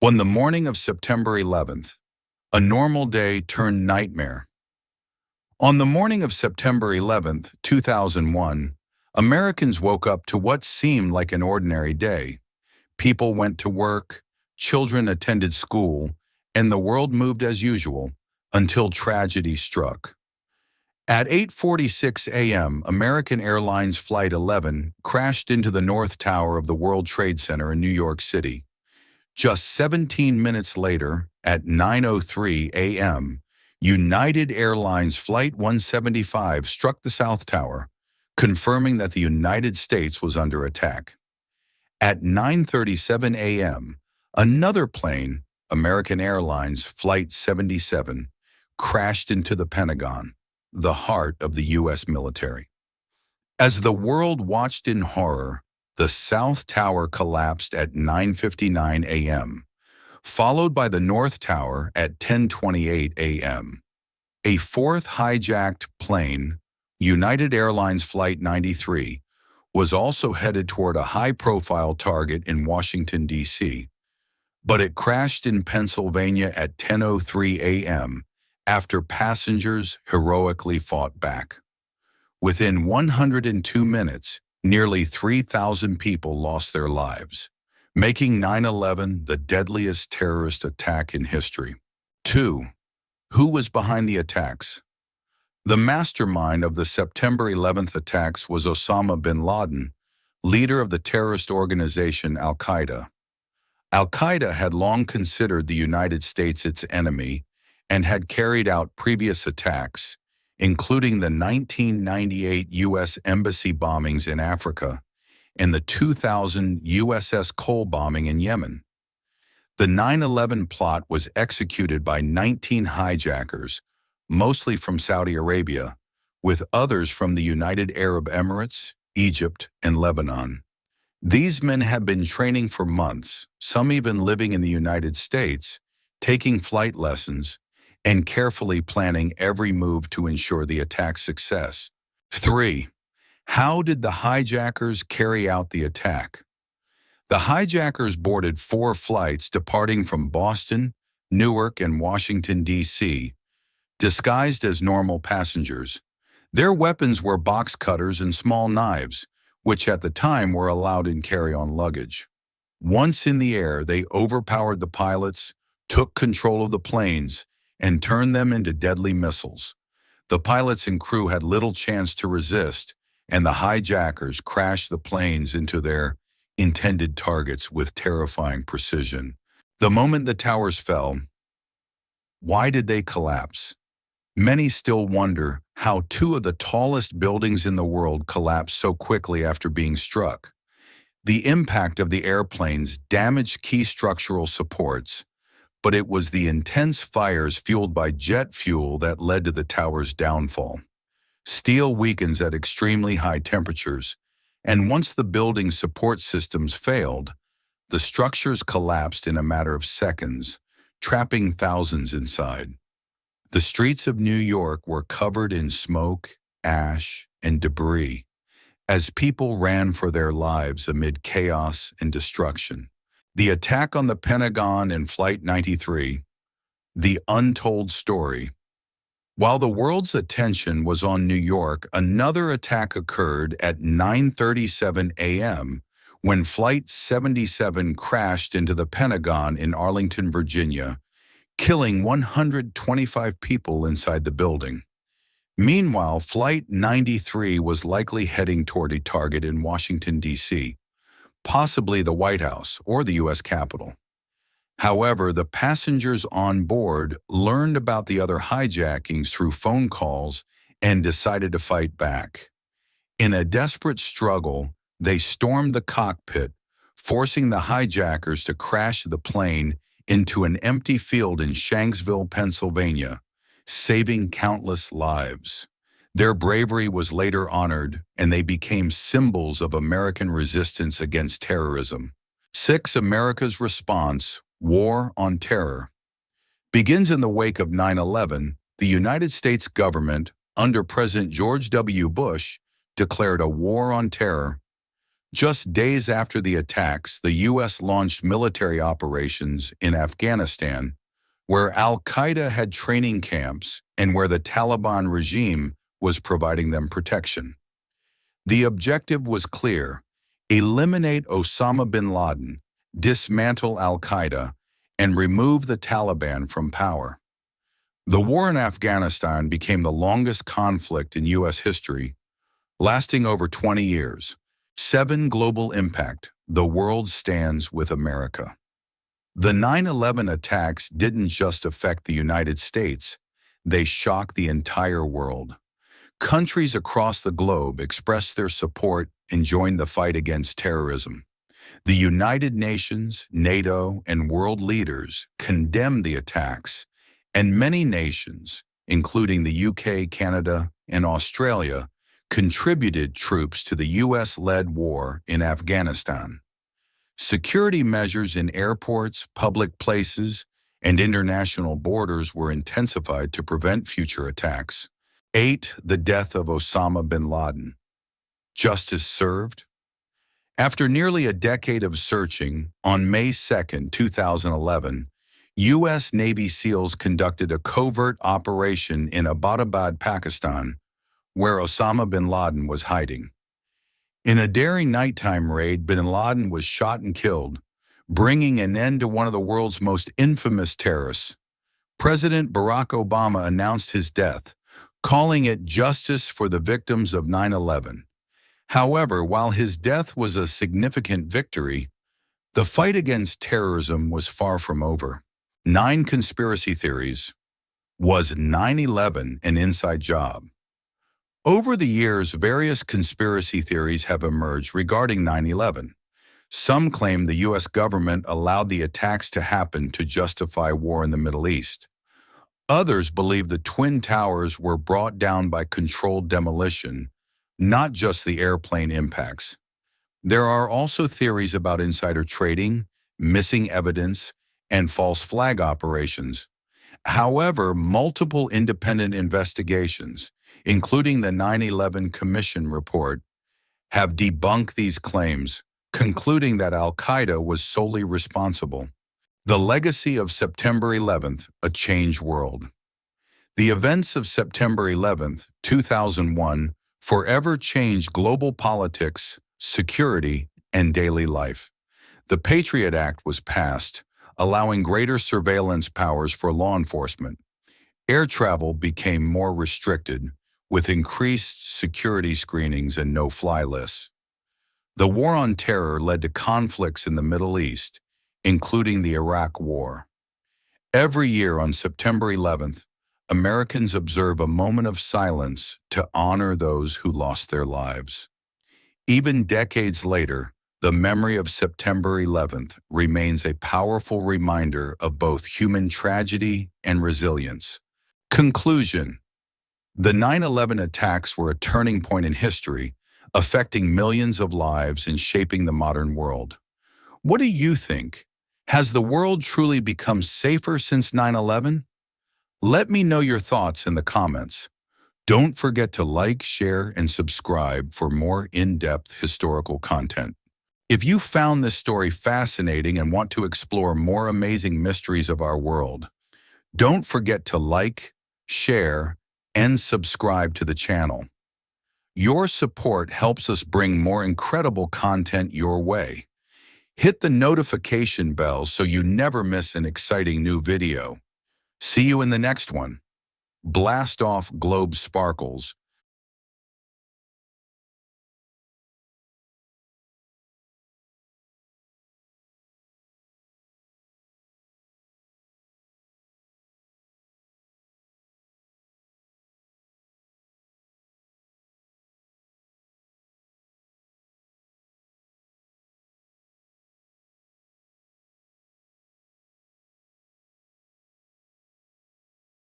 On the morning of September 11th, a normal day turned nightmare. On the morning of September 11th, 2001, Americans woke up to what seemed like an ordinary day. People went to work, children attended school, and the world moved as usual until tragedy struck. At 8:46 a.m., American Airlines Flight 11 crashed into the North Tower of the World Trade Center in New York City. Just 17 minutes later, at 9:03 a.m., United Airlines Flight 175 struck the South Tower, confirming that the United States was under attack. At 9:37 a.m., another plane, American Airlines Flight 77, crashed into the Pentagon, the heart of the U.S. military. As the world watched in horror, the South Tower collapsed at 9:59 a.m., followed by the North Tower at 10:28 a.m. A fourth hijacked plane, United Airlines Flight 93, was also headed toward a high-profile target in Washington, D.C., but it crashed in Pennsylvania at 10:03 a.m. after passengers heroically fought back. Within 102 minutes, nearly 3,000 people lost their lives, making 9/11 the deadliest terrorist attack in history. 2. Who was behind the attacks? The mastermind of the September 11th attacks was Osama bin Laden, leader of the terrorist organization al-Qaeda. Al-Qaeda had long considered the United States its enemy and had carried out previous attacks, including the 1998 U.S. Embassy bombings in Africa and the 2000 USS Cole bombing in Yemen. The 9/11 plot was executed by 19 hijackers, mostly from Saudi Arabia, with others from the United Arab Emirates, Egypt, and Lebanon. These men had been training for months, some even living in the United States, taking flight lessons, and carefully planning every move to ensure the attack's success. 3. How did the hijackers carry out the attack? The hijackers boarded 4 flights departing from Boston, Newark, and Washington, D.C., disguised as normal passengers. Their weapons were box cutters and small knives, which at the time were allowed in carry-on luggage. Once in the air, they overpowered the pilots, took control of the planes, and turned them into deadly missiles. The pilots and crew had little chance to resist, and the hijackers crashed the planes into their intended targets with terrifying precision. The moment the towers fell, why did they collapse? Many still wonder how 2 of the tallest buildings in the world collapsed so quickly after being struck. The impact of the airplanes damaged key structural supports, but it was the intense fires fueled by jet fuel that led to the tower's downfall. Steel weakens at extremely high temperatures, and once the building's support systems failed, the structures collapsed in a matter of seconds, trapping thousands inside. The streets of New York were covered in smoke, ash, and debris, as people ran for their lives amid chaos and destruction. The attack on the Pentagon and Flight 93, the untold story. While the world's attention was on New York, another attack occurred at 9:37 a.m. when Flight 77 crashed into the Pentagon in Arlington, Virginia, killing 125 people inside the building. Meanwhile, Flight 93 was likely heading toward a target in Washington, D.C., possibly the White House or the U.S. Capitol. However, the passengers on board learned about the other hijackings through phone calls and decided to fight back. In a desperate struggle, they stormed the cockpit, forcing the hijackers to crash the plane into an empty field in Shanksville, Pennsylvania, saving countless lives. Their bravery was later honored, and they became symbols of American resistance against terrorism. 6. America's response, war on terror. Begins in the wake of 9/11, the United States government, under President George W. Bush, declared a war on terror. Just days after the attacks, the U.S. launched military operations in Afghanistan, where al-Qaeda had training camps and where the Taliban regime was providing them protection. The objective was clear: eliminate Osama bin Laden, dismantle al-Qaeda, and remove the Taliban from power. The war in Afghanistan became the longest conflict in U.S. history, lasting over 20 years. 7. Global impact. The world stands with America. The 9/11 attacks didn't just affect the United States, they shocked the entire world. Countries across the globe expressed their support and joined the fight against terrorism. The United Nations, NATO, and world leaders condemned the attacks, and many nations, including the UK, Canada, and Australia, contributed troops to the U.S.-led war in Afghanistan. Security measures in airports, public places, and international borders were intensified to prevent future attacks. 8. The death of Osama bin Laden. Justice served? After nearly a decade of searching, on May 2, 2011, U.S. Navy SEALs conducted a covert operation in Abbottabad, Pakistan, where Osama bin Laden was hiding. In a daring nighttime raid, bin Laden was shot and killed, bringing an end to one of the world's most infamous terrorists. President Barack Obama announced his death, calling it justice for the victims of 9/11. However, while his death was a significant victory, the fight against terrorism was far from over. 9 conspiracy theories. Was 9/11 an inside job? Over the years, various conspiracy theories have emerged regarding 9/11. Some claim the U.S. government allowed the attacks to happen to justify war in the Middle East. Others believe the Twin Towers were brought down by controlled demolition, not just the airplane impacts. There are also theories about insider trading, missing evidence, and false flag operations. However, multiple independent investigations, including the 9/11 Commission report, have debunked these claims, concluding that al-Qaeda was solely responsible. The legacy of September 11th, a changed world. The events of September 11th, 2001, forever changed global politics, security, and daily life. The Patriot Act was passed, allowing greater surveillance powers for law enforcement. Air travel became more restricted, with increased security screenings and no-fly lists. The war on terror led to conflicts in the Middle East, including the Iraq War. Every year on September 11th, Americans observe a moment of silence to honor those who lost their lives. Even decades later, the memory of September 11th remains a powerful reminder of both human tragedy and resilience. Conclusion. The 9/11 attacks were a turning point in history, affecting millions of lives and shaping the modern world. What do you think? Has the world truly become safer since 9/11? Let me know your thoughts in the comments. Don't forget to like, share, and subscribe for more in-depth historical content. If you found this story fascinating and want to explore more amazing mysteries of our world, don't forget to like, share, and subscribe to the channel. Your support helps us bring more incredible content your way. Hit the notification bell so you never miss an exciting new video. See you in the next one. Blast off globe sparkles